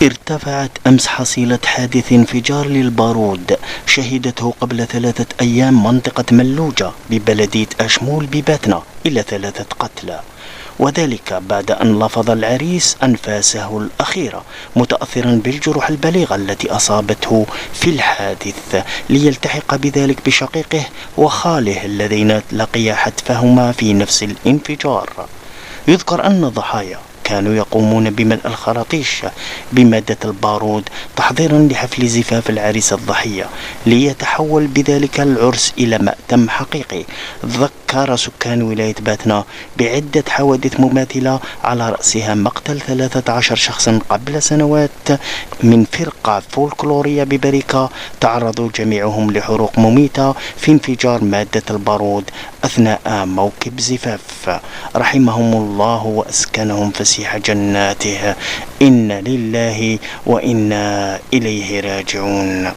ارتفعت أمس حصيلة حادث انفجار للبارود شهدته قبل 3 أيام منطقة ملوجة ببلدية أشمول بباتنا إلى 3 قتلى، وذلك بعد أن لفظ العريس أنفاسه الأخيرة متأثرا بالجروح البليغة التي أصابته في الحادث، ليلتحق بذلك بشقيقه وخاله الذين لقيا حتفهما في نفس الانفجار. يذكر أن الضحايا كانوا يقومون بملء الخراطيش بمادة البارود تحضيرا لحفل زفاف العريس الضحية، ليتحول بذلك العرس إلى مأتم حقيقي. ذكر سكان ولاية باتنا بعدة حوادث مماثلة على رأسها مقتل 13 شخصا قبل سنوات من فرقة فولكلورية ببريكا تعرضوا جميعهم لحروق مميتة في انفجار مادة البارود أثناء موكب زفاف، رحمهم الله وأسكنهم فسيح جناته. إن لله وإنا إليه راجعون.